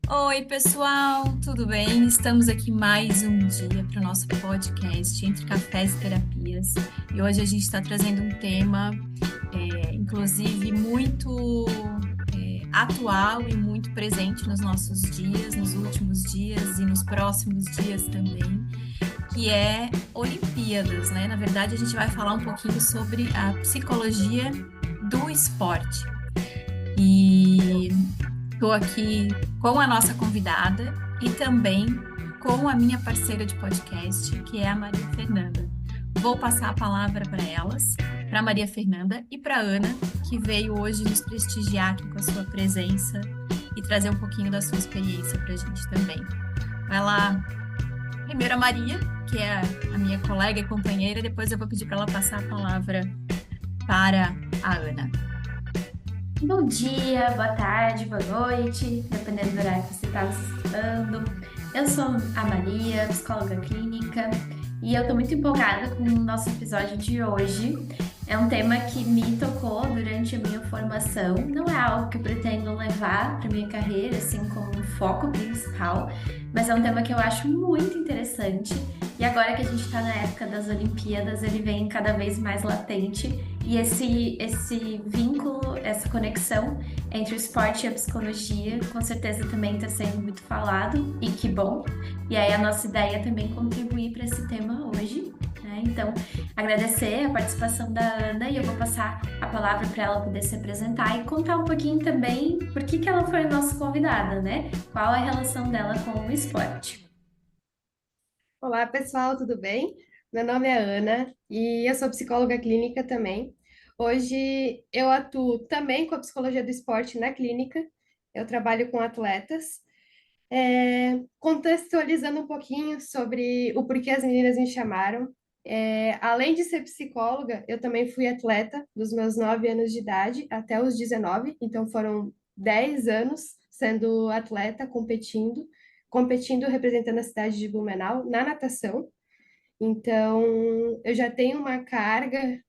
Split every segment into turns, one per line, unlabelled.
Oi, pessoal, tudo bem? Estamos aqui mais um dia para o nosso podcast Entre Cafés e Terapias. E hoje a gente está trazendo um tema, inclusive, muito atual e muito presente nos nossos dias, nos últimos dias e nos próximos dias também, que é Olimpíadas, né? Na verdade, a gente vai falar um pouquinho sobre a psicologia do esporte. E estou aqui com a nossa convidada e também com a minha parceira de podcast, que é a Maria Fernanda. Vou passar a palavra para elas, para a Maria Fernanda e para a Ana, que veio hoje nos prestigiar aqui com a sua presença e trazer um pouquinho da sua experiência para a gente também. Vai lá, primeiro a Maria, que é a minha colega e companheira, depois eu vou pedir para ela passar a palavra para a Ana.
Bom dia, boa tarde, boa noite, dependendo do horário que você está escutando. Eu sou a Maria, psicóloga clínica, e eu estou muito empolgada com o nosso episódio de hoje. É um tema que me tocou durante a minha formação. Não é algo que eu pretendo levar para minha carreira, assim, como um foco principal, mas é um tema que eu acho muito interessante. E agora que a gente está na época das Olimpíadas, ele vem cada vez mais latente. E esse vínculo, essa conexão entre o esporte e a psicologia, com certeza também está sendo muito falado, e que bom. E aí a nossa ideia é também contribuir para esse tema hoje, né? Então, agradecer a participação da Ana e eu vou passar a palavra para ela poder se apresentar e contar um pouquinho também por que ela foi nossa convidada, né? Qual a relação dela com o esporte.
Olá, pessoal, tudo bem? Meu nome é Ana e eu sou psicóloga clínica também. Hoje eu atuo também com a psicologia do esporte na clínica. Eu trabalho com atletas. Contextualizando um pouquinho sobre o porquê as meninas me chamaram. Além de ser psicóloga, eu também fui atleta dos meus 9 anos de idade até os 19, então foram 10 anos sendo atleta, competindo representando a cidade de Blumenau na natação. Então, eu já tenho uma carga,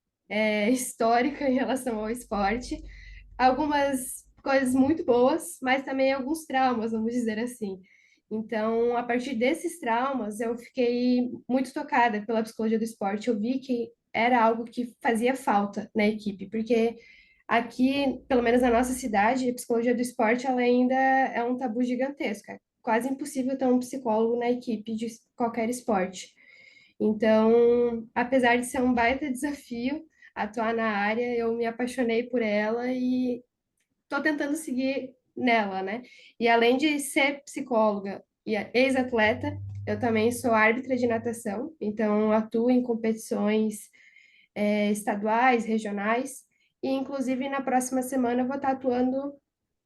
histórica em relação ao esporte, algumas coisas muito boas, mas também alguns traumas, vamos dizer assim. Então, a partir desses traumas, eu fiquei muito tocada pela psicologia do esporte. Eu vi que era algo que fazia falta na equipe, porque aqui, pelo menos na nossa cidade, a psicologia do esporte ela ainda é um tabu gigantesco. É quase impossível ter um psicólogo na equipe de qualquer esporte. Então, apesar de ser um baita desafio atuar na área, eu me apaixonei por ela e estou tentando seguir nela, né? E além de ser psicóloga e ex-atleta, eu também sou árbitra de natação, então atuo em competições estaduais, regionais, e inclusive na próxima semana eu vou estar atuando,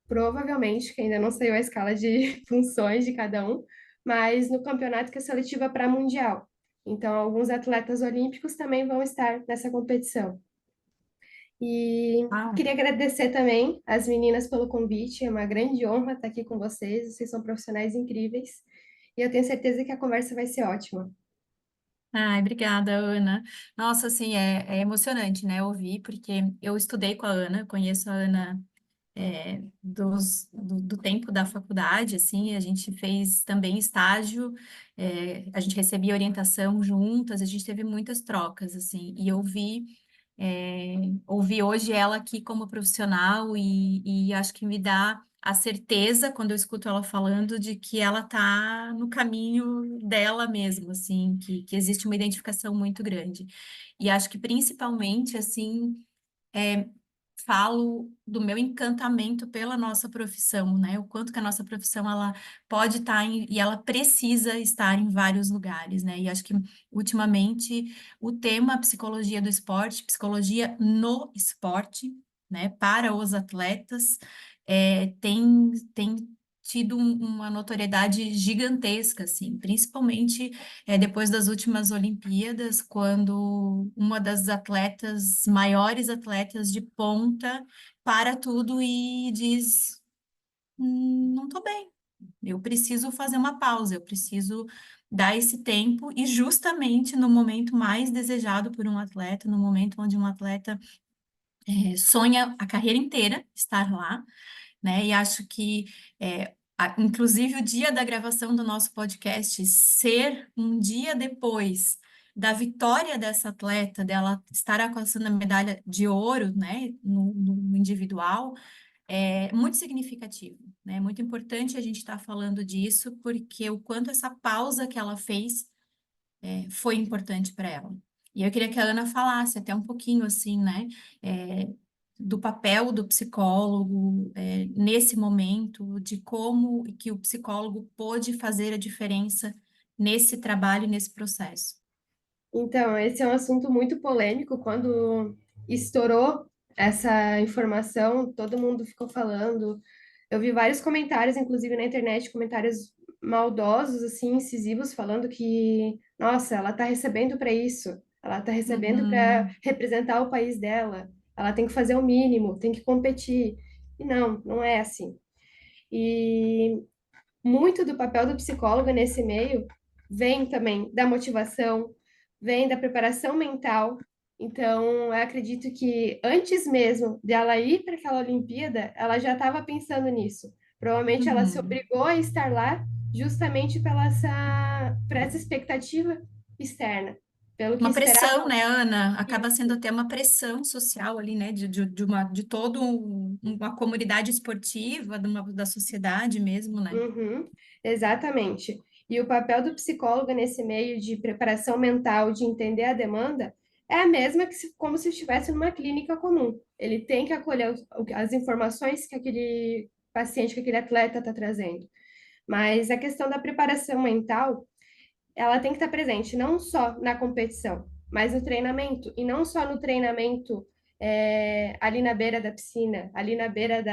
provavelmente, que ainda não saiu a escala de funções de cada um, mas no campeonato que é seletiva para mundial. Então, alguns atletas olímpicos também vão estar nessa competição. E
Ah,
queria agradecer também as meninas pelo convite. É uma grande honra estar aqui com vocês. Vocês são profissionais incríveis. E eu tenho certeza que a conversa vai ser ótima.
ai, obrigada, Ana. Nossa, assim, é emocionante, né, ouvir, porque eu estudei com a Ana, conheço a Ana do tempo da faculdade, assim, a gente fez também estágio, a gente recebia orientação juntas, a gente teve muitas trocas, assim, e eu vi ouvir hoje ela aqui como profissional e acho que me dá a certeza, quando eu escuto ela falando, de que ela está no caminho dela mesmo, assim, que existe uma identificação muito grande. E acho que principalmente, assim, falo do meu encantamento pela nossa profissão, né? O quanto que a nossa profissão ela pode estar e ela precisa estar em vários lugares, né? E acho que ultimamente o tema psicologia do esporte, psicologia no esporte, né? Para os atletas, tem tido uma notoriedade gigantesca, assim, principalmente depois das últimas Olimpíadas, quando uma das atletas, maiores atletas de ponta, para tudo e diz: Não estou bem, eu preciso fazer uma pausa, eu preciso dar esse tempo", e justamente no momento mais desejado por um atleta, no momento onde um atleta sonha a carreira inteira estar lá, né? E acho que inclusive o dia da gravação do nosso podcast ser um dia depois da vitória dessa atleta, dela estar alcançando a medalha de ouro, né, no individual, é muito significativo, né? É muito importante a gente estar falando disso, porque o quanto essa pausa que ela fez foi importante para ela. E eu queria que a Ana falasse até um pouquinho, assim, né, do papel do psicólogo, nesse momento, de como que o psicólogo pôde fazer a diferença nesse trabalho e nesse processo.
Então, esse é um assunto muito polêmico. Quando estourou essa informação, todo mundo ficou falando. Eu vi vários comentários, inclusive na internet, comentários maldosos, assim, incisivos, falando que, nossa, ela tá recebendo para isso, ela tá recebendo para
Uhum,
representar o país dela, ela tem que fazer o mínimo, tem que competir. E não, não é assim. E muito do papel do psicólogo nesse meio vem também da motivação, vem da preparação mental. Então, eu acredito que antes mesmo dela ir para aquela Olimpíada, ela já estava pensando nisso. Provavelmente ela se
uhum.
obrigou a estar lá justamente por essa expectativa externa, pelo que
Uma pressão,
esperavam.
né, Ana? Acaba sendo até uma pressão social ali, né, de toda uma comunidade esportiva, da sociedade mesmo, né?
Uhum, exatamente. E o papel do psicólogo nesse meio de preparação mental, de entender a demanda, é a mesma como se estivesse numa clínica comum. Ele tem que acolher as informações que aquele paciente, que aquele atleta está trazendo. Mas a questão da preparação mental, ela tem que estar presente não só na competição, mas no treinamento. E não só no treinamento ali na beira da piscina, ali na beira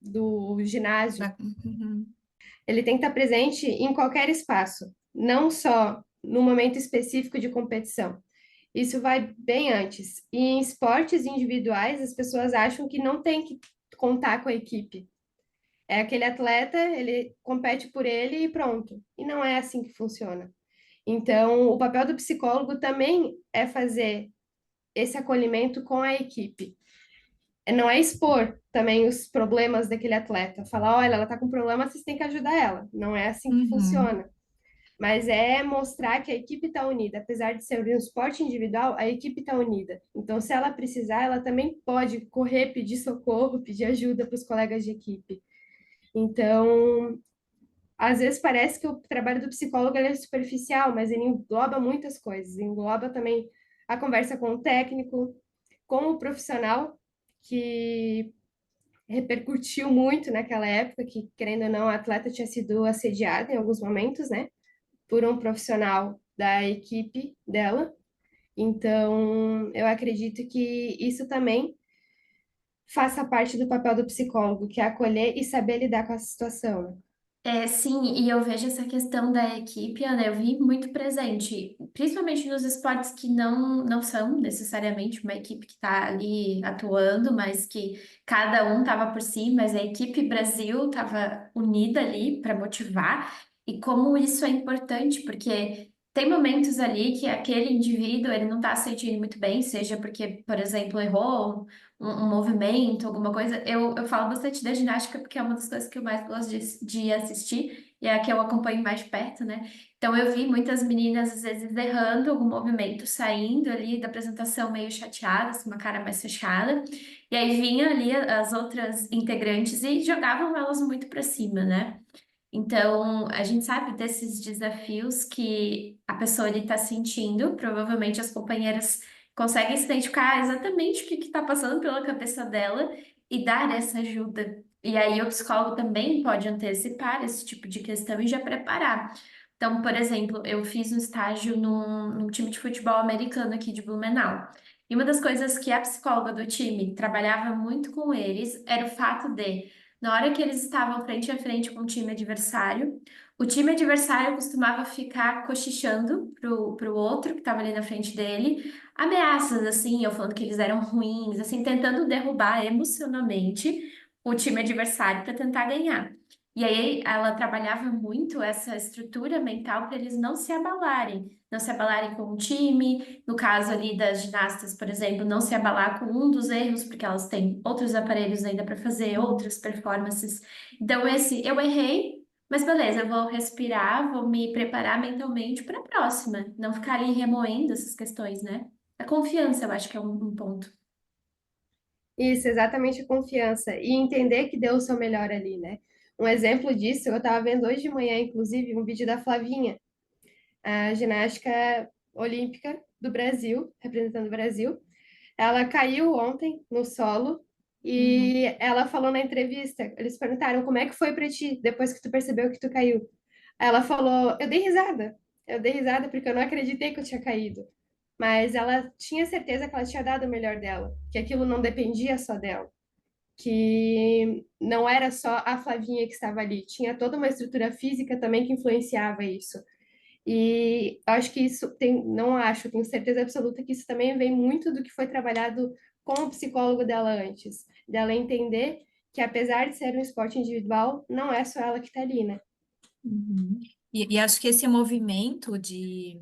do ginásio.
Uhum,
Ele tem que estar presente em qualquer espaço, não só no momento específico de competição. Isso vai bem antes. E em esportes individuais, as pessoas acham que não tem que contar com a equipe. É aquele atleta, ele compete por ele e pronto. E não é assim que funciona. Então, o papel do psicólogo também é fazer esse acolhimento com a equipe. Não é expor também os problemas daquele atleta. Falar, olha, ela está com problema, vocês têm que ajudar ela. Não é assim que
uhum.
funciona. Mas é mostrar que a equipe está unida. Apesar de ser um esporte individual, a equipe está unida. Então, se ela precisar, ela também pode correr, pedir socorro, pedir ajuda para os colegas de equipe. Então, às vezes parece que o trabalho do psicólogo é superficial, mas ele engloba muitas coisas. Engloba também a conversa com o técnico, com o profissional, que repercutiu muito naquela época, que, querendo ou não, a atleta tinha sido assediada em alguns momentos, né? Por um profissional da equipe dela. Então, eu acredito que isso também faça parte do papel do psicólogo, que é acolher e saber lidar com a situação, né?
Sim, e eu vejo essa questão da equipe, Ana, eu vi muito presente, principalmente nos esportes que não são necessariamente uma equipe que está ali atuando, mas que cada um estava por si, mas a equipe Brasil estava unida ali para motivar, e como isso é importante, porque tem momentos ali que aquele indivíduo ele não está se sentindo muito bem, seja porque, por exemplo, errou um movimento, alguma coisa. Eu falo bastante da ginástica porque é uma das coisas que eu mais gosto de assistir e é a que eu acompanho mais de perto, né? Então eu vi muitas meninas às vezes errando algum movimento, saindo ali da apresentação meio chateadas, com uma cara mais fechada, e aí vinha ali as outras integrantes e jogavam elas muito para cima, né? Então, a gente sabe desses desafios que a pessoa está sentindo, provavelmente as companheiras conseguem se identificar exatamente o que está passando pela cabeça dela e dar essa ajuda. E aí, o psicólogo também pode antecipar esse tipo de questão e já preparar. Então, por exemplo, eu fiz um estágio num time de futebol americano aqui de Blumenau. E uma das coisas que a psicóloga do time trabalhava muito com eles era o fato de na hora que eles estavam frente a frente com o time adversário costumava ficar cochichando pro outro que estava ali na frente dele, ameaças assim, ou falando que eles eram ruins, assim, tentando derrubar emocionalmente o time adversário para tentar ganhar. E aí ela trabalhava muito essa estrutura mental para eles não se abalarem com o time, no caso ali das ginastas, por exemplo, não se abalar com um dos erros, porque elas têm outros aparelhos ainda para fazer, outras performances. Então, esse eu errei, mas beleza, eu vou respirar, vou me preparar mentalmente para a próxima, não ficar ali remoendo essas questões, né? A confiança, eu acho que é um ponto.
Isso, exatamente a confiança. E entender que deu o seu melhor ali, né? Um exemplo disso, eu estava vendo hoje de manhã, inclusive, um vídeo da Flavinha, a ginástica olímpica do Brasil, representando o Brasil. Ela caiu ontem no solo
Uhum.
e ela falou na entrevista, eles perguntaram como é que foi para ti depois que tu percebeu que tu caiu. Ela falou, eu dei risada. Eu dei risada porque eu não acreditei que eu tinha caído. Mas ela tinha certeza que ela tinha dado o melhor dela, que aquilo não dependia só dela, que não era só a Flavinha que estava ali, tinha toda uma estrutura física também que influenciava isso. E acho que isso tem, não acho, tenho certeza absoluta que isso também vem muito do que foi trabalhado com o psicólogo dela antes, dela entender que apesar de ser um esporte individual, não é só ela que está ali, né?
Uhum. E acho que esse movimento de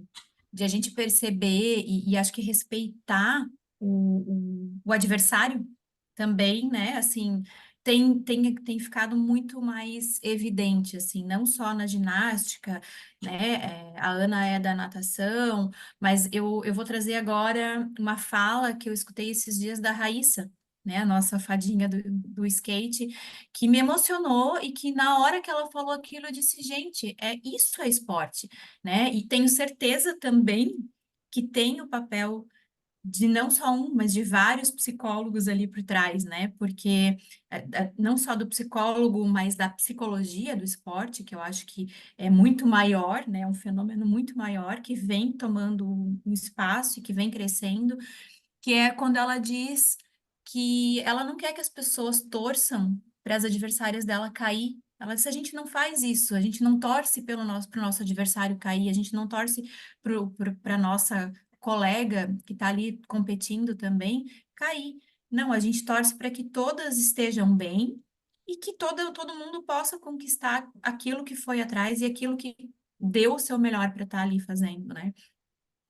a gente perceber e acho que respeitar o adversário também, né? Assim, tem ficado muito mais evidente, assim, não só na ginástica, né? A Ana é da natação, mas eu vou trazer agora uma fala que eu escutei esses dias da Raíssa, né? A nossa fadinha do skate que me emocionou e que na hora que ela falou aquilo eu disse, gente, isso é esporte, né? E tenho certeza também que tem o papel de não só um, mas de vários psicólogos ali por trás, né? Porque não só do psicólogo, mas da psicologia do esporte, que eu acho que é muito maior, né? Um fenômeno muito maior que vem tomando um espaço e que vem crescendo, que é quando ela diz que ela não quer que as pessoas torçam para as adversárias dela cair. Ela disse, a gente não faz isso, a gente não torce pro nosso adversário cair, a gente não torce para nossa colega que está ali competindo também cair. Não, a gente torce para que todas estejam bem e que todo mundo possa conquistar aquilo que foi atrás e aquilo que deu o seu melhor para estar ali fazendo, né?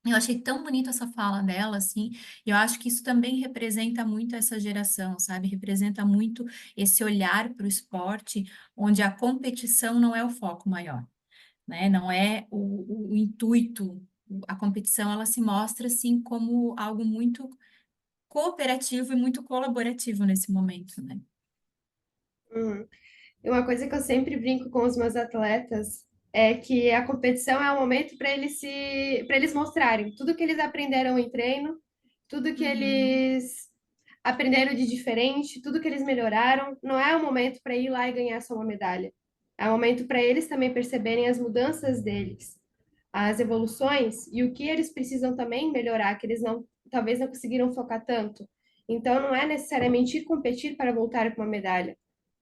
Eu achei tão bonita essa fala dela, assim, e eu acho que isso também representa muito essa geração, sabe? Representa muito esse olhar para o esporte, onde a competição não é o foco maior, né? Não é o intuito. A competição, ela se mostra, assim, como algo muito cooperativo e muito colaborativo nesse momento, né?
Uhum. E uma coisa que eu sempre brinco com os meus atletas é que a competição é um momento para eles mostrarem tudo que eles aprenderam em treino, tudo que
Uhum.
eles aprenderam de diferente, tudo que eles melhoraram. Não é um momento para ir lá e ganhar só uma medalha. É um momento para eles também perceberem as mudanças deles, as evoluções e o que eles precisam também melhorar, que eles não, talvez não conseguiram focar tanto. Então, não é necessariamente ir competir para voltar com uma medalha,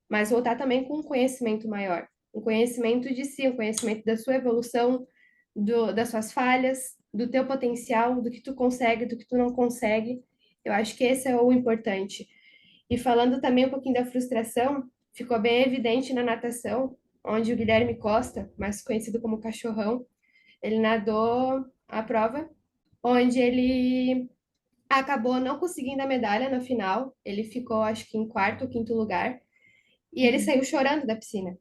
mas voltar também com um conhecimento maior, um conhecimento de si, um conhecimento da sua evolução, das suas falhas, do teu potencial, do que tu consegue, do que tu não consegue. Eu acho que esse é o importante. E falando também um pouquinho da frustração, ficou bem evidente na natação, onde o Guilherme Costa, mais conhecido como Cachorrão, ele nadou a prova, onde ele acabou não conseguindo a medalha na final. Ele ficou, acho que, em quarto ou quinto lugar. E ele
Uhum.
saiu chorando da piscina.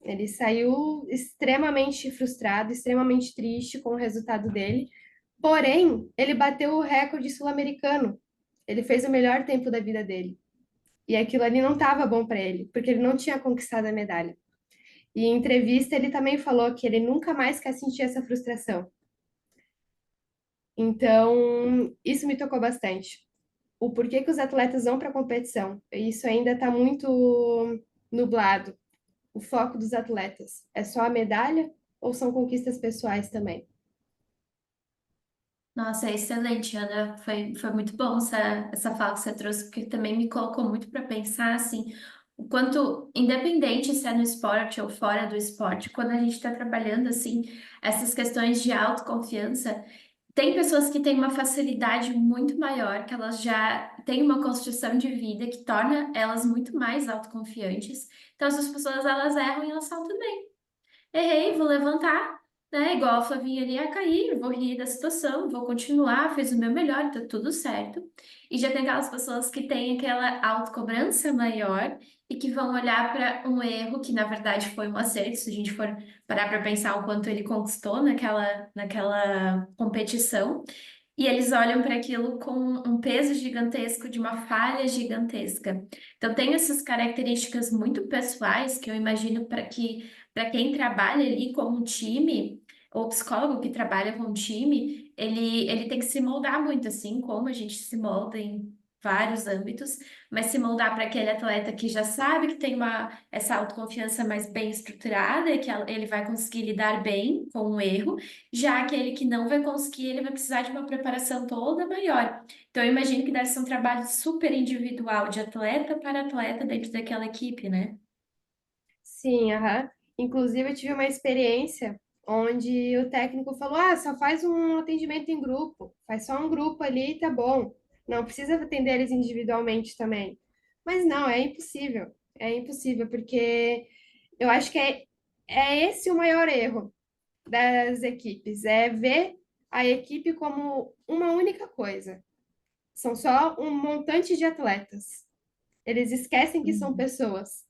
Ele saiu extremamente frustrado, extremamente triste com o resultado dele. Porém, ele bateu o recorde sul-americano. Ele fez o melhor tempo da vida dele. E aquilo ali não estava bom para ele, porque ele não tinha conquistado a medalha. E em entrevista ele também falou que ele nunca mais quer sentir essa frustração. Então, isso me tocou bastante. O porquê que os atletas vão para a competição. Isso ainda está muito nublado. O foco dos atletas é só a medalha ou são conquistas pessoais também?
Nossa, é excelente, Ana. Foi muito bom essa fala que você trouxe, porque também me colocou muito para pensar assim, o quanto, independente se é no esporte ou fora do esporte, quando a gente está trabalhando assim, essas questões de autoconfiança, tem pessoas que têm uma facilidade muito maior, que elas já têm uma construção de vida que torna elas muito mais autoconfiantes. Então, essas pessoas, elas erram e elas falam, tudo bem, errei, vou levantar, né? Igual a Flavinha ali, a cair, vou rir da situação, vou continuar, fiz o meu melhor, tá tudo certo. E já tem aquelas pessoas que têm aquela autocobrança maior e que vão olhar para um erro que, na verdade, foi um acerto, se a gente for parar para pensar o quanto ele conquistou naquela competição. E eles olham para aquilo com um peso gigantesco de uma falha gigantesca. Então, tem essas características muito pessoais que eu imagino para quem trabalha ali com um time, ou psicólogo que trabalha com um time, ele tem que se moldar muito, assim como a gente se molda em vários âmbitos, mas se moldar para aquele atleta que já sabe que tem essa autoconfiança mais bem estruturada e que ele vai conseguir lidar bem com o erro, já aquele que não vai conseguir, ele vai precisar de uma preparação toda maior. Então, eu imagino que deve ser um trabalho super individual, de atleta para atleta dentro daquela equipe, né?
Sim, aham. Inclusive, eu tive uma experiência onde o técnico falou: ah, só faz um atendimento em grupo, faz só um grupo ali e tá bom. Não precisa atender eles individualmente também. Mas não, é impossível, porque eu acho que é esse o maior erro das equipes, é ver a equipe como uma única coisa. São só um montante de atletas. Eles esquecem que são
Uhum.
pessoas,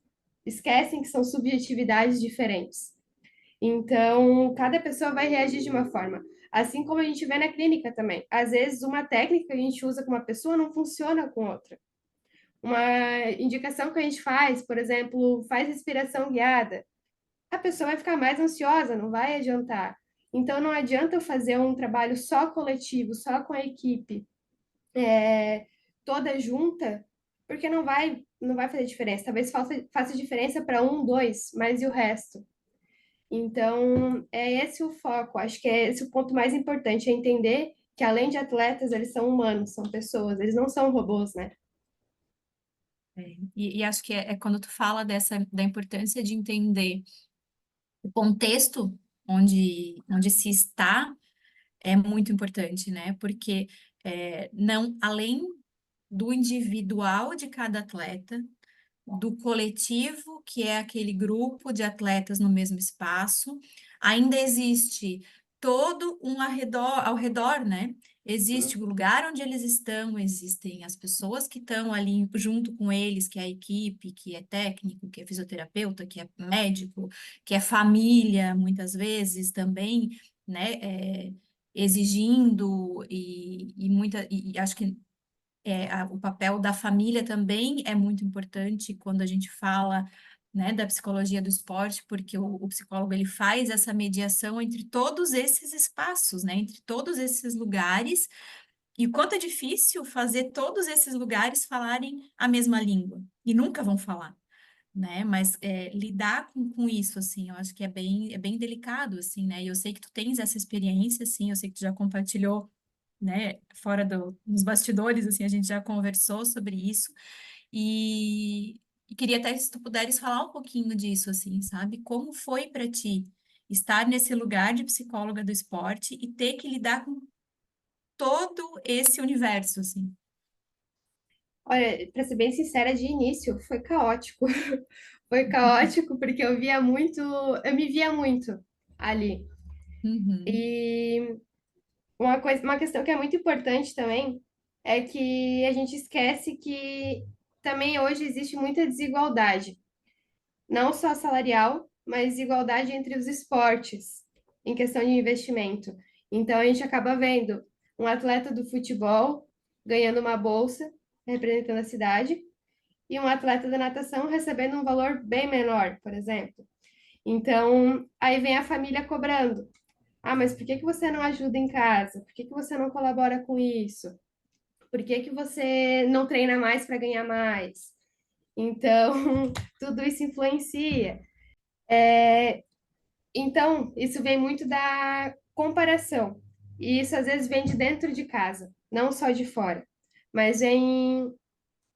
esquecem que são subjetividades diferentes. Então, cada pessoa vai reagir de uma forma. Assim como a gente vê na clínica também. Às vezes, uma técnica que a gente usa com uma pessoa não funciona com outra. Uma indicação que a gente faz, por exemplo, faz respiração guiada. A pessoa vai ficar mais ansiosa, não vai adiantar. Então, não adianta eu fazer um trabalho só coletivo, só com a equipe, toda junta, porque não vai fazer diferença. Talvez faça diferença para um, dois, mas e o resto? Então, é esse o foco. Acho que é esse o ponto mais importante, é entender que além de atletas, eles são humanos, são pessoas, eles não são robôs, né?
E acho que é quando tu fala da importância de entender o contexto onde se está, é muito importante, né? Porque não, além do individual de cada atleta, do coletivo, que é aquele grupo de atletas no mesmo espaço, ainda existe todo um ao redor, né? Existe o lugar onde eles estão, existem as pessoas que estão ali junto com eles, que é a equipe, que é técnico, que é fisioterapeuta, que é médico, que é família, muitas vezes também, né? Exigindo e acho que o papel da família também é muito importante quando a gente fala, né, da psicologia do esporte, porque o psicólogo ele faz essa mediação entre todos esses espaços, né, entre todos esses lugares, e o quanto é difícil fazer todos esses lugares falarem a mesma língua, e nunca vão falar. Né, mas lidar com isso, assim, eu acho que é bem delicado, assim, né, e eu sei que tu tens essa experiência, assim, eu sei que tu já compartilhou, né, fora dos bastidores, assim, a gente já conversou sobre isso, e queria até se tu puderes falar um pouquinho disso, assim, sabe? Como foi para ti estar nesse lugar de psicóloga do esporte e ter que lidar com todo esse universo, assim?
Olha, para ser bem sincera, de início foi caótico. Foi caótico porque eu me via muito ali.
Uhum,
E uma questão que é muito importante também é que a gente esquece que também hoje existe muita desigualdade, não só salarial, mas desigualdade entre os esportes, em questão de investimento. Então a gente acaba vendo um atleta do futebol ganhando uma bolsa, representando a cidade, e um atleta da natação recebendo um valor bem menor, por exemplo. Então, aí vem a família cobrando. Ah, mas por que que você não ajuda em casa? Por que que você não colabora com isso? Por que que você não treina mais para ganhar mais? Então, tudo isso influencia. Então, isso vem muito da comparação. E isso às vezes vem de dentro de casa, não só de fora. Mas vem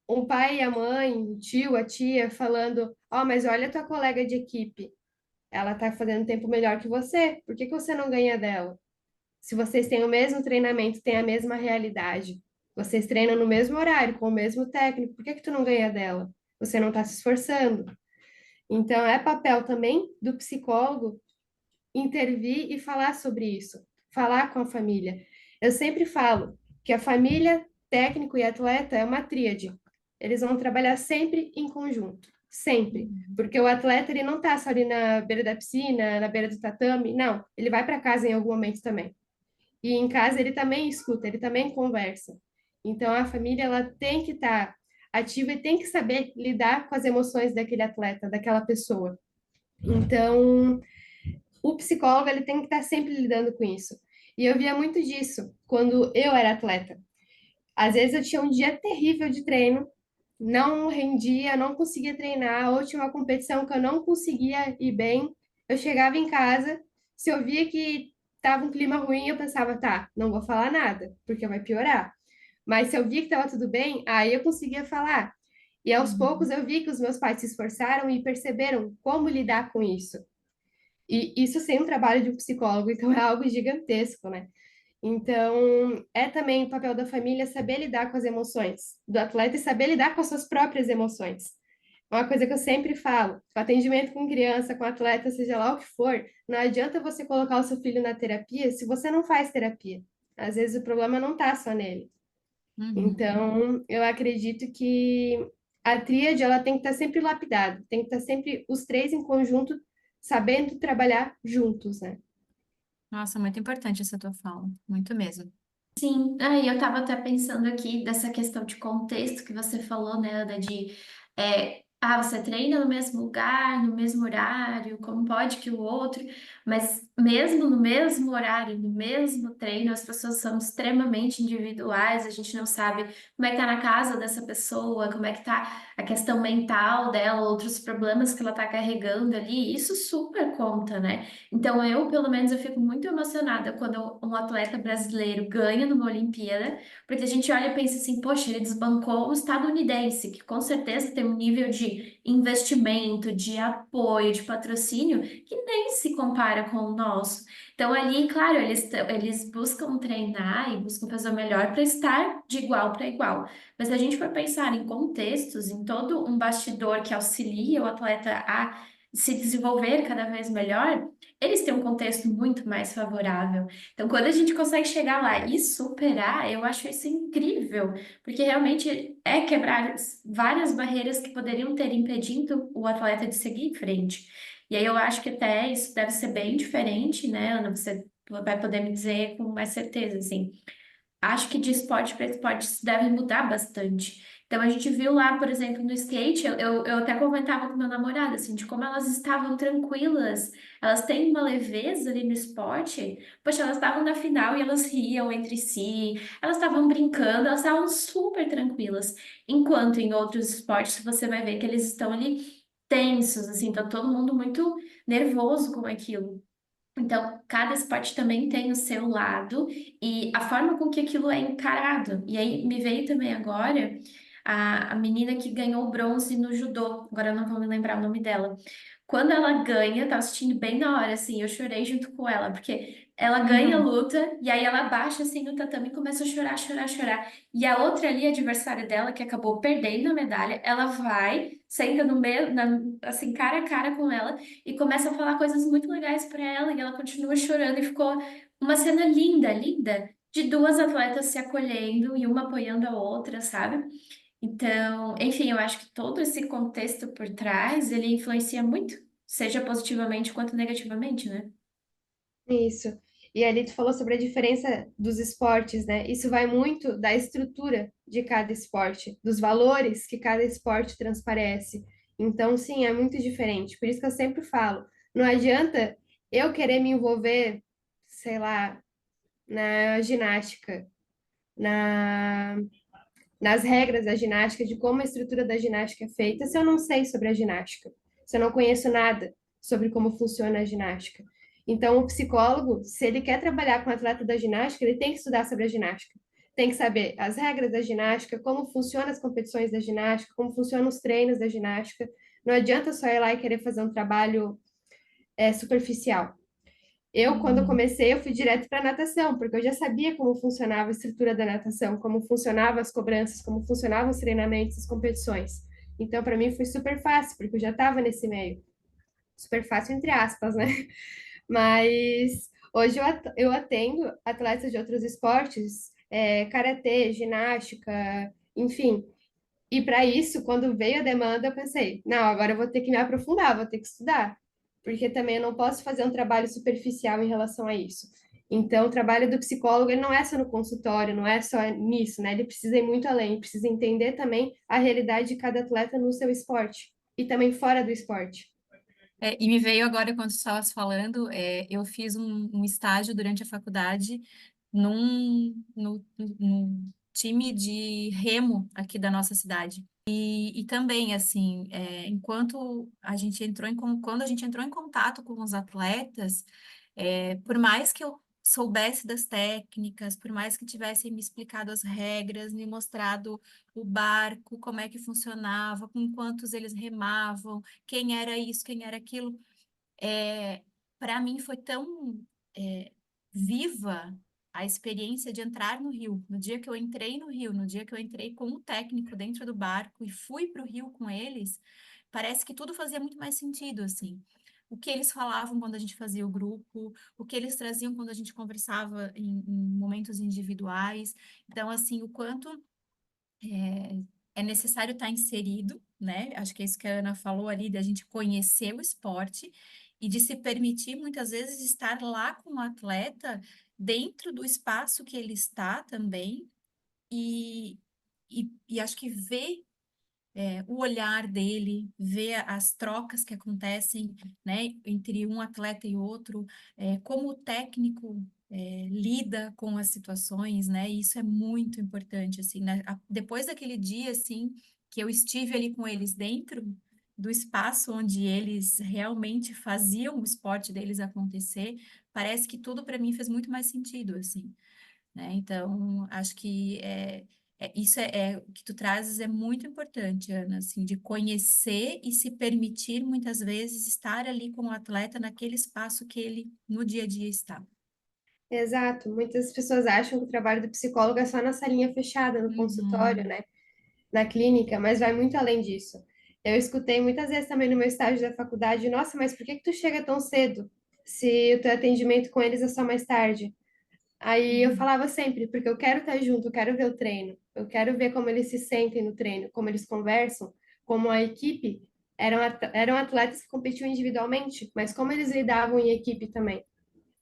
o pai, a mãe, o tio, a tia falando: Ó, mas olha a tua colega de equipe. Ela tá fazendo tempo melhor que você. Por que que você não ganha dela? Se vocês têm o mesmo treinamento, têm a mesma realidade. Vocês treinam no mesmo horário, com o mesmo técnico, por que que tu não ganha dela? Você não está se esforçando. Então, é papel também do psicólogo intervir e falar sobre isso, falar com a família. Eu sempre falo que a família, técnico e atleta é uma tríade. Eles vão trabalhar sempre em conjunto, sempre, porque o atleta ele não está só ali na beira da piscina, na beira do tatame, não, ele vai para casa em algum momento também. E em casa ele também escuta, ele também conversa. Então a família ela tem que estar ativa e tem que saber lidar com as emoções daquele atleta, daquela pessoa. Então, o psicólogo ele tem que estar sempre lidando com isso. E eu via muito disso quando eu era atleta. Às vezes eu tinha um dia terrível de treino, não rendia, não conseguia treinar, ou tinha uma competição que eu não conseguia ir bem. Eu chegava em casa, se eu via que estava um clima ruim, eu pensava, tá, não vou falar nada, porque vai piorar. Mas se eu via que estava tudo bem, aí eu conseguia falar. E aos poucos
Uhum.
eu vi que os meus pais se esforçaram e perceberam como lidar com isso. E isso sem um trabalho de um psicólogo, então é algo gigantesco, né? Então, é também o papel da família saber lidar com as emoções do atleta e saber lidar com as suas próprias emoções. Uma coisa que eu sempre falo, o atendimento com criança, com atleta, seja lá o que for, não adianta você colocar o seu filho na terapia se você não faz terapia. Às vezes o problema não está só nele.
Uhum.
Então, eu acredito que a tríade ela tem que estar sempre lapidada, tem que estar sempre os três em conjunto, sabendo trabalhar juntos, né?
Nossa, muito importante essa tua fala, muito mesmo.
Sim, aí eu estava até pensando aqui dessa questão de contexto que você falou, né, Ana, você treina no mesmo lugar, no mesmo horário, como pode que o outro, mas mesmo no mesmo horário, no mesmo treino, as pessoas são extremamente individuais, a gente não sabe como é que tá na casa dessa pessoa, como é que tá a questão mental dela, outros problemas que ela tá carregando ali, isso super conta, né? Então, pelo menos, eu fico muito emocionada quando um atleta brasileiro ganha numa Olimpíada, porque a gente olha e pensa assim, poxa, ele desbancou o estadunidense, que com certeza tem um nível de investimento, de apoio, de patrocínio, que nem se compara com o nosso. Então, ali, claro, eles buscam treinar e buscam fazer o melhor para estar de igual para igual. Mas se a gente for pensar em contextos, em todo um bastidor que auxilia o atleta a se desenvolver cada vez melhor, eles têm um contexto muito mais favorável. Então, quando a gente consegue chegar lá e superar, eu acho isso incrível, porque realmente é quebrar várias barreiras que poderiam ter impedido o atleta de seguir em frente. E aí eu acho que até isso deve ser bem diferente, né, Ana? Você vai poder me dizer com mais certeza, assim. Acho que de esporte para esporte isso deve mudar bastante. Então, a gente viu lá, por exemplo, no skate, eu até comentava com meu namorado, assim, de como elas estavam tranquilas, elas têm uma leveza ali no esporte. Poxa, elas estavam na final e elas riam entre si, elas estavam brincando, elas estavam super tranquilas. Enquanto em outros esportes você vai ver que eles estão ali tensos, assim, tá todo mundo muito nervoso com aquilo. Então, cada esporte também tem o seu lado e a forma com que aquilo é encarado. E aí me veio também agora a menina que ganhou o bronze no judô, agora eu não vou me lembrar o nome dela. Quando ela ganha, tá assistindo bem na hora, assim, eu chorei junto com ela, porque ela ganha a
Uhum.
luta e aí ela baixa assim no tatame e começa a chorar, chorar, chorar. E a outra ali, a adversária dela, que acabou perdendo a medalha, ela vai, senta no meio, assim, cara a cara com ela e começa a falar coisas muito legais para ela e ela continua chorando e ficou uma cena linda, linda, de duas atletas se acolhendo e uma apoiando a outra, sabe? Então, enfim, eu acho que todo esse contexto por trás, ele influencia muito, seja positivamente quanto negativamente, né?
Isso. E ali tu falou sobre a diferença dos esportes, né? Isso vai muito da estrutura de cada esporte, dos valores que cada esporte transparece. Então, sim, é muito diferente. Por isso que eu sempre falo, não adianta eu querer me envolver, sei lá, na ginástica, na nas regras da ginástica, de como a estrutura da ginástica é feita, se eu não sei sobre a ginástica, se eu não conheço nada sobre como funciona a ginástica. Então, o psicólogo, se ele quer trabalhar com o atleta da ginástica, ele tem que estudar sobre a ginástica. Tem que saber as regras da ginástica, como funcionam as competições da ginástica, como funcionam os treinos da ginástica. Não adianta só ir lá e querer fazer um trabalho superficial. Quando
Uhum.
comecei, eu fui direto para natação, porque eu já sabia como funcionava a estrutura da natação, como funcionavam as cobranças, como funcionavam os treinamentos, as competições. Então, para mim foi super fácil, porque eu já estava nesse meio. Super fácil, entre aspas, né? Mas hoje eu atendo atletas de outros esportes, karatê, ginástica, enfim. E para isso, quando veio a demanda, eu pensei, não, agora eu vou ter que me aprofundar, vou ter que estudar, porque também eu não posso fazer um trabalho superficial em relação a isso. Então, o trabalho do psicólogo, ele não é só no consultório, não é só nisso, né? Ele precisa ir muito além, precisa entender também a realidade de cada atleta no seu esporte e também fora do esporte.
E me veio agora, quando tu estavas falando, eu fiz um estágio durante a faculdade num time de remo aqui da nossa cidade. E também, assim, enquanto a gente quando a gente entrou em contato com os atletas, por mais que eu soubesse das técnicas, por mais que tivessem me explicado as regras, me mostrado o barco, como é que funcionava, com quantos eles remavam, quem era isso, quem era aquilo, para mim foi tão é, viva a experiência de entrar no rio. No dia que eu entrei no rio, no dia que eu entrei com o técnico dentro do barco e fui para o rio com eles, parece que tudo fazia muito mais sentido, assim. O que eles falavam quando a gente fazia o grupo, o que eles traziam quando a gente conversava em momentos individuais. Então, assim, o quanto é necessário estar inserido, né? Acho que é isso que a Ana falou ali, da gente conhecer o esporte e de se permitir, muitas vezes, estar lá com o atleta dentro do espaço que ele está também e, e acho que ver o olhar dele, ver as trocas que acontecem, né, entre um atleta e outro, como o técnico lida com as situações, né, e isso é muito importante, assim, né, depois daquele dia, assim, que eu estive ali com eles dentro do espaço onde eles realmente faziam o esporte deles acontecer, parece que tudo para mim fez muito mais sentido, assim, né? Então, acho que o que tu trazes é muito importante, Ana, assim, de conhecer e se permitir, muitas vezes, estar ali com o atleta naquele espaço que ele, no dia a dia, está.
Exato, muitas pessoas acham que o trabalho do psicólogo é só na salinha fechada, no consultório,
Uhum.
né? Na clínica, mas vai muito além disso. Eu escutei muitas vezes também no meu estágio da faculdade, nossa, mas por que que tu chega tão cedo? Se o teu atendimento com eles é só mais tarde. Aí eu
Uhum.
falava sempre, porque eu quero estar junto, eu quero ver o treino, eu quero ver como eles se sentem no treino, como eles conversam, como a equipe eram atletas que competiam individualmente, mas como eles lidavam em equipe também.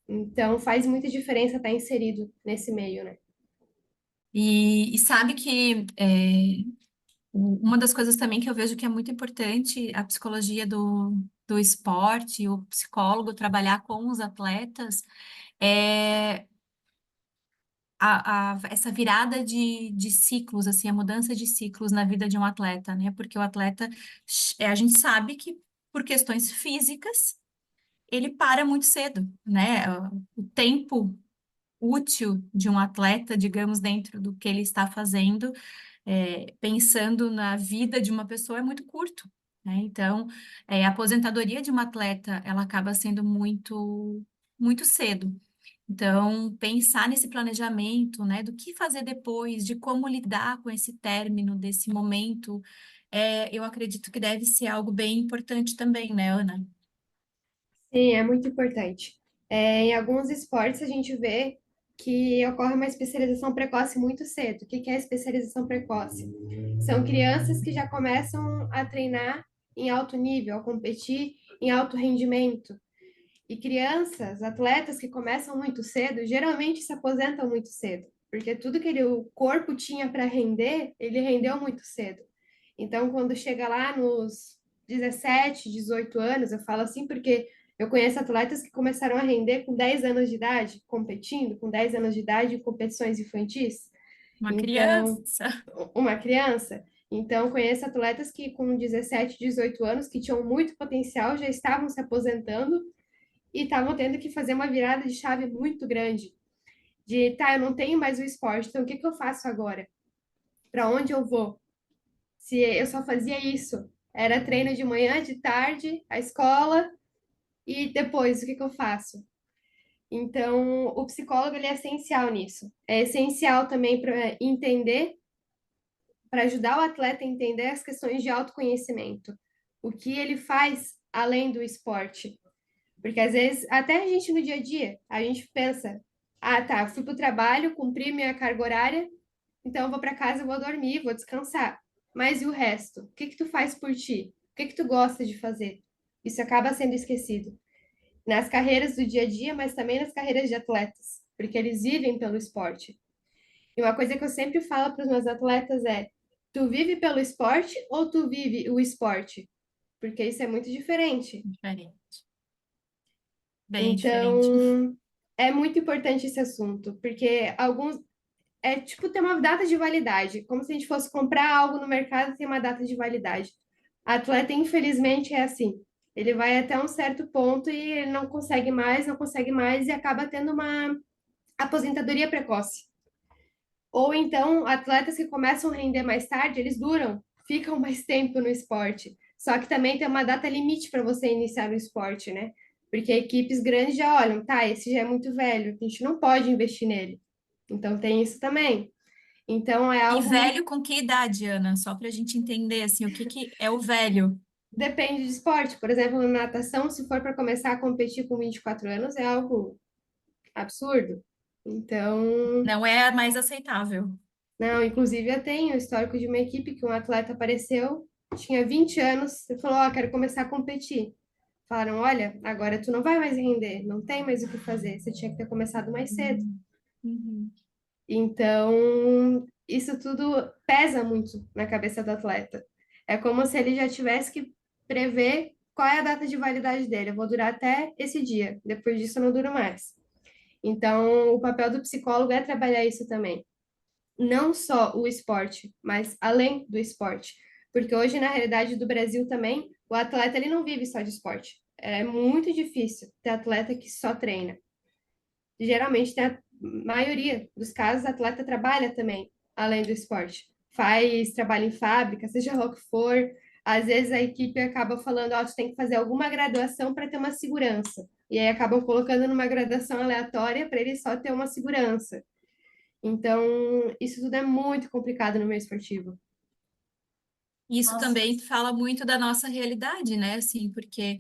Então faz muita diferença estar inserido nesse meio, né?
E sabe que uma das coisas também que eu vejo que é muito importante a psicologia do esporte, o psicólogo trabalhar com os atletas, é essa virada de ciclos, assim, a mudança de ciclos na vida de um atleta, né? Porque o atleta, a gente sabe que por questões físicas, ele para muito cedo, né? O tempo útil de um atleta, digamos, dentro do que ele está fazendo, pensando na vida de uma pessoa, é muito curto, né? Então, a aposentadoria de um atleta, ela acaba sendo muito cedo. Então, pensar nesse planejamento, né, do que fazer depois, de como lidar com esse término desse momento, eu acredito que deve ser algo bem importante também, né, Ana?
Sim, é muito importante. Em alguns esportes a gente vê que ocorre uma especialização precoce muito cedo. O que que é especialização precoce? São crianças que já começam a treinar em alto nível, a competir em alto rendimento. E crianças, atletas que começam muito cedo, geralmente se aposentam muito cedo, porque tudo que o corpo tinha para render, ele rendeu muito cedo. Então, quando chega lá nos 17, 18 anos, eu falo assim porque eu conheço atletas que começaram a render com 10 anos de idade, competindo, com 10 anos de idade em competições infantis.
Uma
Então,
criança.
uma criança. Então, conheço atletas que com 17, 18 anos, que tinham muito potencial, já estavam se aposentando e estavam tendo que fazer uma virada de chave muito grande. De, tá, eu não tenho mais o esporte, então o que que eu faço agora? Para onde eu vou? Se eu só fazia isso, era treino de manhã, de tarde, a escola, e depois, o que que eu faço? Então, o psicólogo ele é essencial nisso. É essencial também para entender, para ajudar o atleta a entender as questões de autoconhecimento. O que ele faz além do esporte. Porque às vezes, até a gente no dia a dia, a gente pensa: ah, tá, fui para o trabalho, cumpri minha carga horária, então eu vou para casa, eu vou dormir, vou descansar. Mas e o resto? O que que tu faz por ti? O que que tu gosta de fazer? Isso acaba sendo esquecido nas carreiras do dia a dia, mas também nas carreiras de atletas, porque eles vivem pelo esporte. E uma coisa que eu sempre falo para os meus atletas é: tu vive pelo esporte ou tu vive o esporte? Porque isso é muito diferente.
Diferente, bem diferente.
Então, é muito importante esse assunto, porque alguns é tipo ter uma data de validade, como se a gente fosse comprar algo no mercado e tem uma data de validade. Atleta, infelizmente, é assim. Ele vai até um certo ponto e ele não consegue mais, não consegue mais e acaba tendo uma aposentadoria precoce. Ou então, atletas que começam a render mais tarde, eles duram, ficam mais tempo no esporte. Só que também tem uma data limite para você iniciar no esporte, né? Porque equipes grandes já olham, tá, esse já é muito velho, a gente não pode investir nele. Então tem isso também. Então é
E
algo muito.
velho com que idade, Ana? Só para a gente entender, assim, o que que é o velho?
Depende de esporte. Por exemplo, na natação, se for para começar a competir com 24 anos, é algo absurdo. Então,
Não é a mais aceitável.
não, inclusive eu tenho o histórico de uma equipe que um atleta apareceu, tinha 20 anos, e falou: Ó, quero começar a competir. Falaram: Olha, agora tu não vai mais render, não tem mais o que fazer, você tinha que ter começado mais cedo.
Uhum. Uhum.
Então, isso tudo pesa muito na cabeça do atleta. É como se ele já tivesse que prever qual é a data de validade dele. Eu vou durar até esse dia, depois disso eu não duro mais. Então, o papel do psicólogo é trabalhar isso também. Não só o esporte, mas além do esporte. Porque hoje, na realidade do Brasil também, o atleta ele não vive só de esporte. É muito difícil ter atleta que só treina. Geralmente, tem a maioria dos casos, o atleta trabalha também, além do esporte. Faz trabalho em fábrica, seja lá o que for. Às vezes a equipe acaba falando: Ó, tu tem que fazer alguma graduação para ter uma segurança. E aí acabam colocando numa graduação aleatória para ele só ter uma segurança. Então, isso tudo é muito complicado no meio esportivo.
Isso
Nossa,
também fala muito da nossa realidade, né? Assim, porque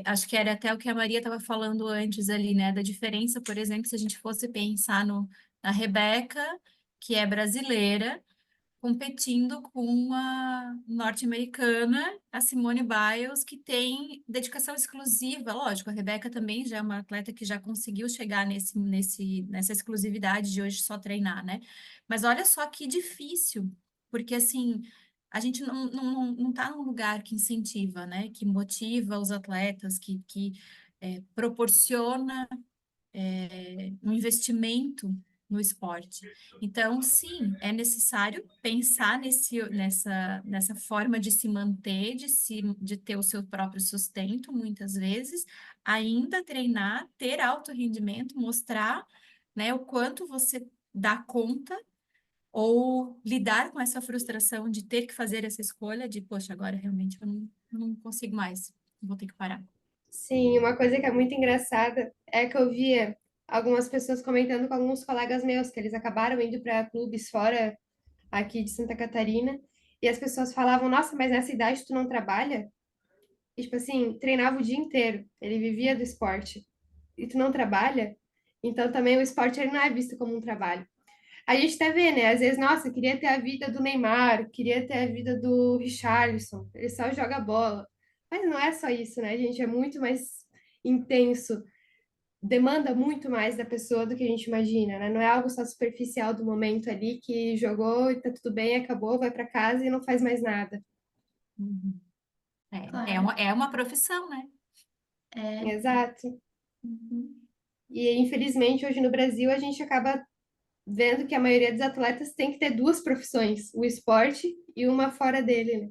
acho que era até o que a Maria estava falando antes ali, né? Da diferença, por exemplo, se a gente fosse pensar na Rebeca, que é brasileira, competindo com uma norte-americana, a Simone Biles, que tem dedicação exclusiva. Lógico, a Rebeca também já é uma atleta que já conseguiu chegar nessa exclusividade de hoje só treinar, né? Mas olha só que difícil, porque assim, a gente não tá num lugar que incentiva, né? Que motiva os atletas, que proporciona um investimento no esporte. Então, sim, é necessário pensar nessa forma de se manter, de ter o seu próprio sustento, muitas vezes, ainda treinar, ter alto rendimento, mostrar, né, o quanto você dá conta ou lidar com essa frustração de ter que fazer essa escolha de, poxa, agora realmente eu não consigo mais, vou ter que parar.
Sim, uma coisa que é muito engraçada é que eu via algumas pessoas comentando com alguns colegas meus que eles acabaram indo para clubes fora aqui de Santa Catarina e as pessoas falavam: Nossa, mas nessa idade tu não trabalha? E, tipo assim, treinava o dia inteiro, ele vivia do esporte e tu não trabalha? Então também o esporte ele não é visto como um trabalho. A gente até vê, né? Às vezes, nossa, queria ter a vida do Neymar, queria ter a vida do Richarlison, ele só joga bola. Mas não é só isso, né, gente? É muito mais intenso, demanda muito mais da pessoa do que a gente imagina, né? Não é algo só superficial do momento ali que jogou e tá tudo bem, acabou, vai para casa e não faz mais nada.
Uhum. É
claro.
é uma profissão, né?
É.
Exato.
Uhum.
E infelizmente hoje no Brasil a gente acaba vendo que a maioria dos atletas tem que ter duas profissões, o esporte e uma fora dele, né?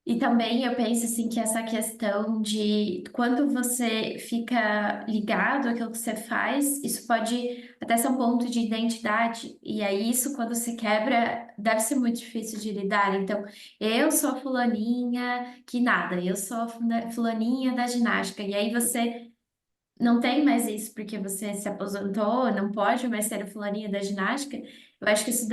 E também eu penso assim que essa questão de quando você fica ligado àquilo que você faz, isso pode até ser um ponto de identidade. E aí isso quando se quebra, deve ser muito difícil de lidar. Então, eu sou fulaninha que nada, eu sou fulaninha da ginástica. E aí você não tem mais isso porque você se aposentou, não pode mais ser a fulaninha da ginástica. Eu acho que isso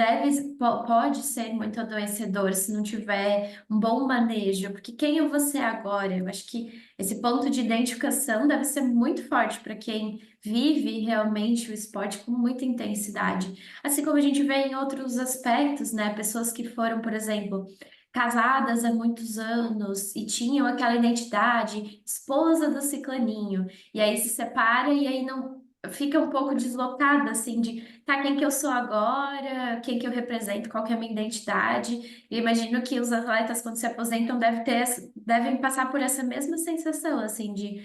pode ser muito adoecedor se não tiver um bom manejo, porque quem é você agora? Eu acho que esse ponto de identificação deve ser muito forte para quem vive realmente o esporte com muita intensidade. Assim como a gente vê em outros aspectos, né? Pessoas que foram, por exemplo, casadas há muitos anos e tinham aquela identidade, esposa do ciclaninho. E aí se separa e aí não fica um pouco deslocada assim de tá, quem que eu sou agora, quem que eu represento, qual que é a minha identidade. E imagino que os atletas quando se aposentam devem passar por essa mesma sensação assim de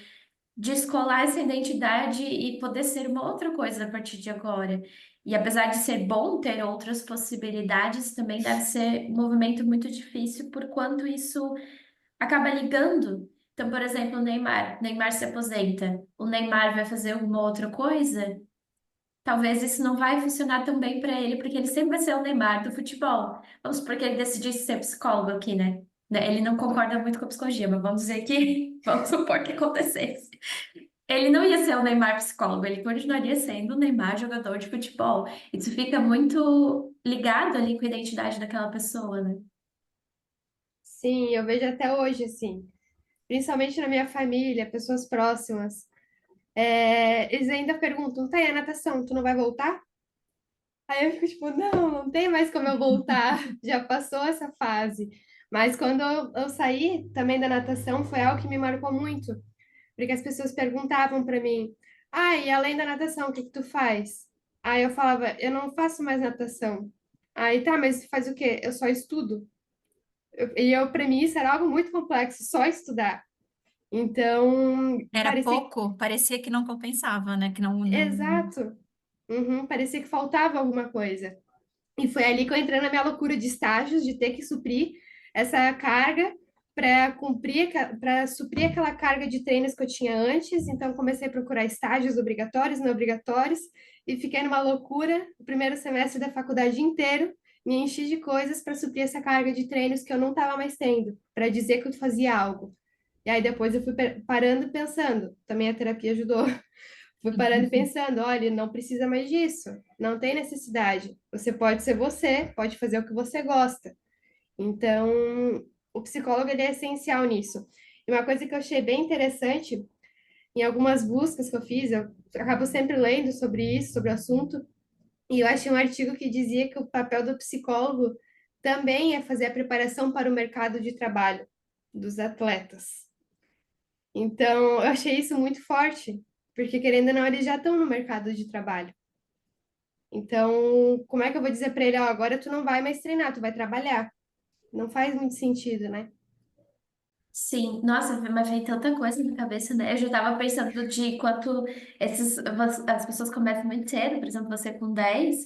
descolar essa identidade e poder ser uma outra coisa a partir de agora. E apesar de ser bom ter outras possibilidades, também deve ser um movimento muito difícil por quanto isso acaba ligando. Então, por exemplo, o Neymar se aposenta, o Neymar vai fazer alguma outra coisa, talvez isso não vai funcionar tão bem para ele, porque ele sempre vai ser o Neymar do futebol. Vamos supor que ele decidisse ser psicólogo aqui, né? Ele não concorda muito com a psicologia, mas vamos dizer que, vamos supor que acontecesse. Ele não ia ser o Neymar psicólogo, ele continuaria sendo o Neymar jogador de futebol. Isso fica muito ligado ali com a identidade daquela pessoa, né?
Sim, eu vejo até hoje, assim, principalmente na minha família, pessoas próximas. Eles ainda perguntam, tá, e a natação, tu não vai voltar? Aí eu fico tipo, não, não tem mais como eu voltar, já passou essa fase. Mas quando eu saí também da natação, foi algo que me marcou muito, porque as pessoas perguntavam para mim, ah, e além da natação, o que que tu faz? Aí eu falava, eu não faço mais natação. Aí tá, mas faz o quê? Eu só estudo. Para mim, isso era algo muito complexo, só estudar. Então,
Era
parecia.
pouco, parecia que não compensava, né? Que não...
Exato. Uhum, parecia que faltava alguma coisa. E foi ali que eu entrei na minha loucura de estágios, de ter que suprir essa carga para suprir aquela carga de treinos que eu tinha antes. Então, comecei a procurar estágios obrigatórios, não obrigatórios, e fiquei numa loucura o primeiro semestre da faculdade inteiro. Me enchi de coisas para suprir essa carga de treinos que eu não estava mais tendo, para dizer que eu fazia algo. E aí depois eu fui parando e pensando, também a terapia ajudou. Fui parando e pensando, olha, não precisa mais disso, não tem necessidade. Você pode ser você, pode fazer o que você gosta. Então, o psicólogo ele é essencial nisso. E uma coisa que eu achei bem interessante, em algumas buscas que eu fiz, eu acabo sempre lendo sobre isso, sobre o assunto, e eu achei um artigo que dizia que o papel do psicólogo também é fazer a preparação para o mercado de trabalho dos atletas. Então, eu achei isso muito forte, porque querendo ou não, eles já estão no mercado de trabalho. Então, como é que eu vou dizer para ele, ó, agora tu não vai mais treinar, tu vai trabalhar? Não faz muito sentido, né?
Sim, nossa, mas vem tanta coisa na cabeça, né? Eu já tava pensando de quanto as pessoas começam muito cedo, por exemplo, você com 10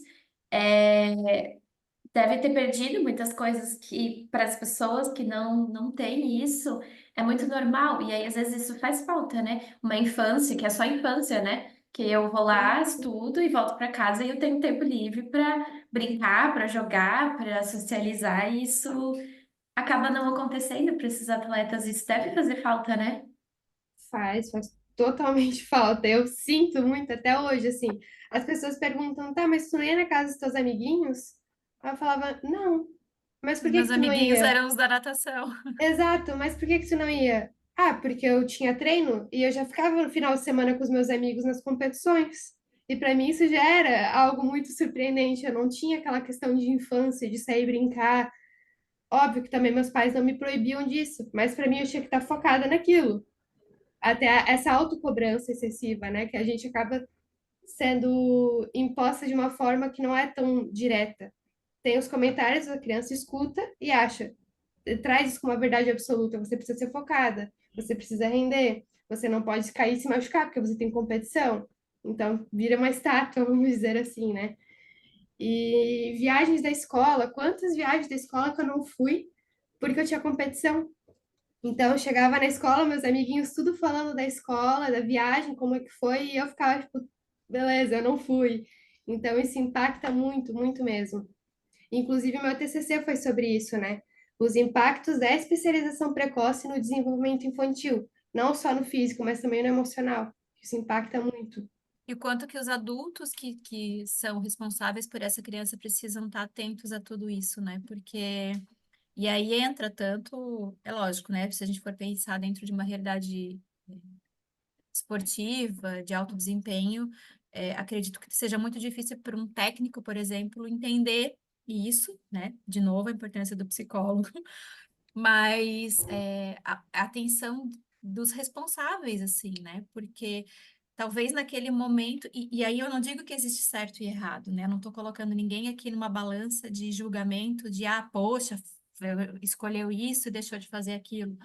deve ter perdido muitas coisas que, para as pessoas que não têm isso, é muito normal. E aí, às vezes, isso faz falta, né? Uma infância, que é só infância, né? Que eu vou lá, estudo e volto para casa e eu tenho tempo livre para brincar, para jogar, para socializar. E isso acaba não acontecendo para esses atletas. Isso deve fazer falta, né?
Faz totalmente falta. Eu sinto muito até hoje, assim. As pessoas perguntam, tá, mas tu não ia na casa dos teus amiguinhos? Aí eu falava, não. Mas por
Os
que
meus
que tu não
amiguinhos
ia?
eram os da natação.
Exato, mas por que que tu não ia? Ah, porque eu tinha treino e eu já ficava no final de semana com os meus amigos nas competições. E para mim isso já era algo muito surpreendente. Eu não tinha aquela questão de infância, de sair brincar. Óbvio que também meus pais não me proibiam disso, mas para mim eu tinha que estar focada naquilo. Até essa autocobrança excessiva, né, que a gente acaba sendo imposta de uma forma que não é tão direta. Tem os comentários, a criança escuta e acha, traz isso como uma verdade absoluta. Você precisa ser focada, você precisa render, você não pode cair e se machucar porque você tem competição. Então, vira uma estátua, vamos dizer assim, né? E viagens da escola, quantas viagens da escola que eu não fui porque eu tinha competição? Então, eu chegava na escola, meus amiguinhos tudo falando da escola, da viagem, como é que foi, e eu ficava tipo, beleza, eu não fui. Então, isso impacta muito, muito mesmo. Inclusive, meu TCC foi sobre isso, né? Os impactos da especialização precoce no desenvolvimento infantil, não só no físico, mas também no emocional. Isso impacta muito.
E o quanto que os adultos que são responsáveis por essa criança precisam estar atentos a tudo isso, né? Porque. E aí entra tanto, é lógico, né? Se a gente for pensar dentro de uma realidade esportiva, de alto desempenho, acredito que seja muito difícil para um técnico, por exemplo, entender isso, né? De novo, a importância do psicólogo, mas a atenção dos responsáveis, assim, né? Porque talvez naquele momento, e aí eu não digo que existe certo e errado, né? Eu não estou colocando ninguém aqui numa balança de julgamento de, poxa, escolheu isso e deixou de fazer aquilo.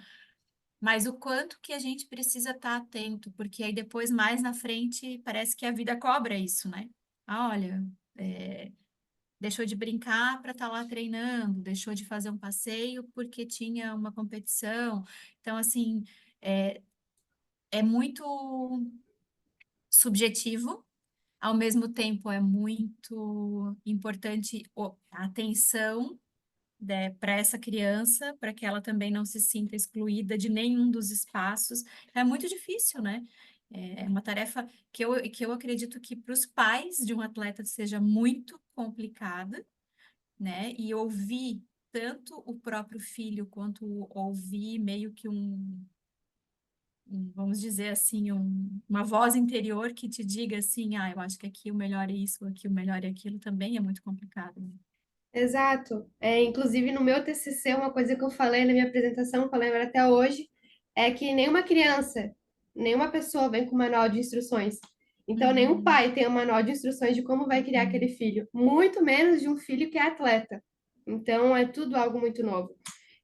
Mas o quanto que a gente precisa estar atento, porque aí depois, mais na frente, parece que a vida cobra isso, né? Olha, é, deixou de brincar para estar lá treinando, deixou de fazer um passeio porque tinha uma competição. Então, assim, é, é muito subjetivo, ao mesmo tempo é muito importante a atenção, né, para essa criança, para que ela também não se sinta excluída de nenhum dos espaços. É muito difícil, né? É uma tarefa que eu acredito que para os pais de um atleta seja muito complicada, né? E ouvir tanto o próprio filho quanto ouvir meio que vamos dizer assim, uma voz interior que te diga assim, eu acho que aqui o melhor é isso, aqui o melhor é aquilo, também é muito complicado, né?
Exato. Inclusive, no meu TCC, uma coisa que eu falei na minha apresentação, que eu lembro até hoje, é que nenhuma criança, nenhuma pessoa vem com manual de instruções. Então, nenhum
Uhum,
pai tem um manual de instruções de como vai criar aquele
uhum,
filho, muito menos de um filho que é atleta. Então, é tudo algo muito novo.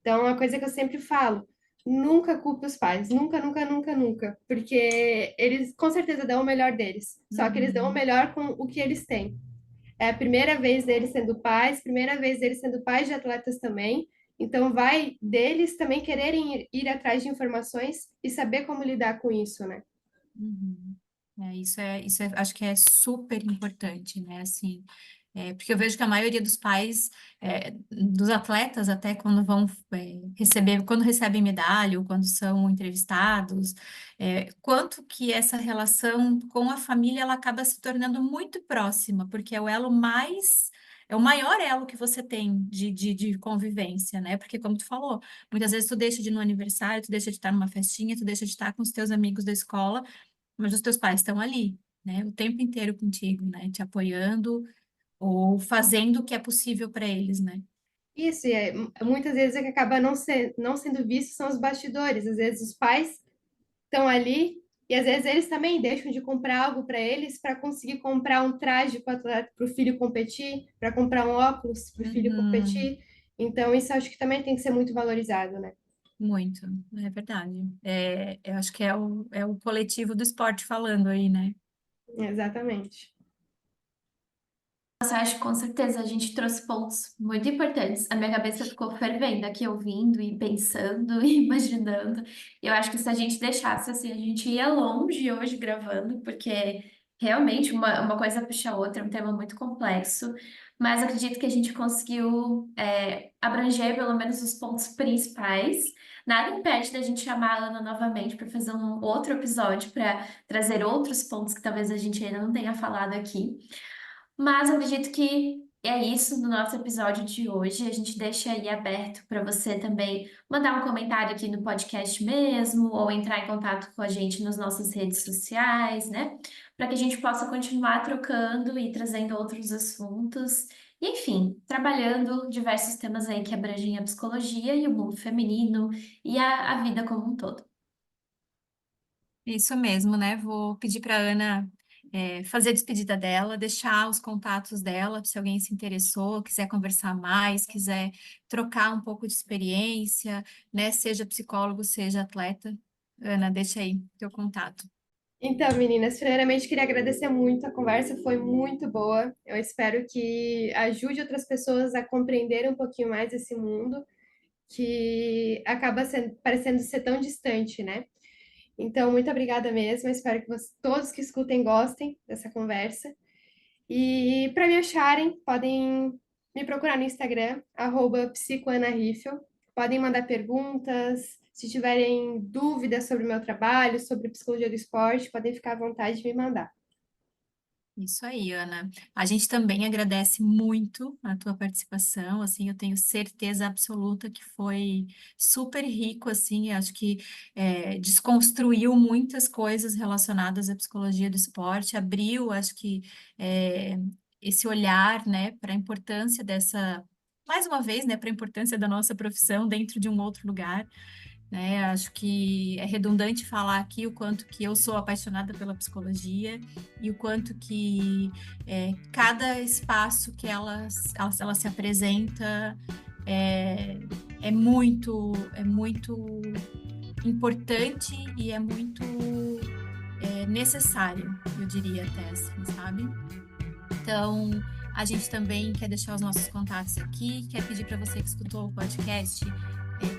Então, é uma coisa que eu sempre falo, nunca culpe os pais, nunca, nunca, nunca, nunca, porque eles com certeza dão o melhor deles, só que eles dão o
uhum.
melhor com o que eles têm. É a primeira vez deles sendo pais, primeira vez deles sendo pais de atletas também. Então, vai deles também quererem ir atrás de informações e saber como lidar com isso, né?
Uhum. Acho que é super importante, né? Assim, porque eu vejo que a maioria dos pais, dos atletas, até quando vão receber, quando recebem medalha ou quando são entrevistados, quanto que essa relação com a família ela acaba se tornando muito próxima, porque é o maior elo que você tem de convivência, né? Porque, como tu falou, muitas vezes tu deixa de ir no aniversário, tu deixa de estar numa festinha, tu deixa de estar com os teus amigos da escola, mas os teus pais estão ali, né? O tempo inteiro contigo, né? Te apoiando ou fazendo o que é possível para eles, né?
Isso, e muitas vezes é que acaba não sendo visto são os bastidores. Às vezes os pais estão ali e às vezes eles também deixam de comprar algo para eles para conseguir comprar um traje para o filho competir, para comprar um óculos para o filho
Uhum,
competir. Então, isso acho que também tem que ser muito valorizado, né?
muito, é verdade. Eu acho que é o coletivo do esporte falando aí, né?
Exatamente.
Nossa, acho que com certeza a gente trouxe pontos muito importantes. A minha cabeça ficou fervendo aqui ouvindo e pensando e imaginando. Eu acho que se a gente deixasse assim, a gente ia longe hoje gravando, porque realmente uma coisa puxa a outra, é um tema muito complexo. Mas acredito que a gente conseguiu abranger pelo menos os pontos principais. Nada impede da gente chamar a Ana novamente para fazer um outro episódio para trazer outros pontos que talvez a gente ainda não tenha falado aqui. Mas eu acredito que é isso no nosso episódio de hoje. A gente deixa aí aberto para você também mandar um comentário aqui no podcast mesmo, ou entrar em contato com a gente nas nossas redes sociais, né? Para que a gente possa continuar trocando e trazendo outros assuntos. E, enfim, trabalhando diversos temas aí que abrangem a psicologia e o mundo feminino e a vida como um todo.
Isso mesmo, né? Vou pedir para Ana fazer a despedida dela, deixar os contatos dela, se alguém se interessou, quiser conversar mais, quiser trocar um pouco de experiência, né? Seja psicólogo, seja atleta. Ana, deixa aí teu contato.
Então, meninas, primeiramente queria agradecer muito, a conversa foi muito boa. Eu espero que ajude outras pessoas a compreender um pouquinho mais esse mundo que acaba parecendo ser tão distante, né? Então, muito obrigada mesmo. Eu espero que todos que escutem gostem dessa conversa. E para me acharem, podem me procurar no Instagram, @psicoanariffel. Podem mandar perguntas, Se tiverem dúvidas sobre o meu trabalho, sobre psicologia do esporte, podem ficar à vontade de me mandar.
Isso aí, Ana. A gente também agradece muito a tua participação, assim, eu tenho certeza absoluta que foi super rico, assim, acho que desconstruiu muitas coisas relacionadas à psicologia do esporte, abriu, acho que, é, esse olhar, né, para a importância dessa, mais uma vez, né, para a importância da nossa profissão dentro de um outro lugar, né? Acho que é redundante falar aqui o quanto que eu sou apaixonada pela psicologia e o quanto que cada espaço que ela se apresenta é, é muito importante e é muito necessário, eu diria até assim, sabe? Então, a gente também quer deixar os nossos contatos aqui, quer pedir para você que escutou o podcast,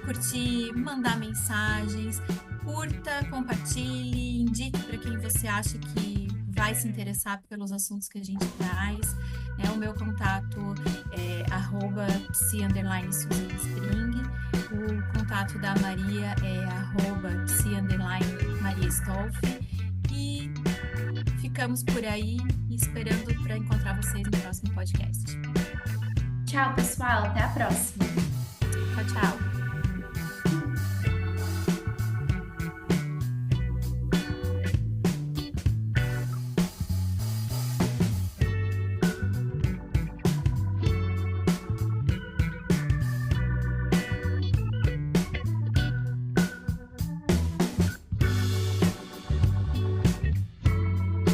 curtir, mandar mensagens, curta, compartilhe, indique para quem você acha que vai se interessar pelos assuntos que a gente traz. Né? O meu contato é @psi_SusanSpring. O contato da Maria é @psi_MariaStolf. E ficamos por aí esperando para encontrar vocês no próximo podcast.
Tchau, pessoal. Até a próxima.
Tchau, tchau.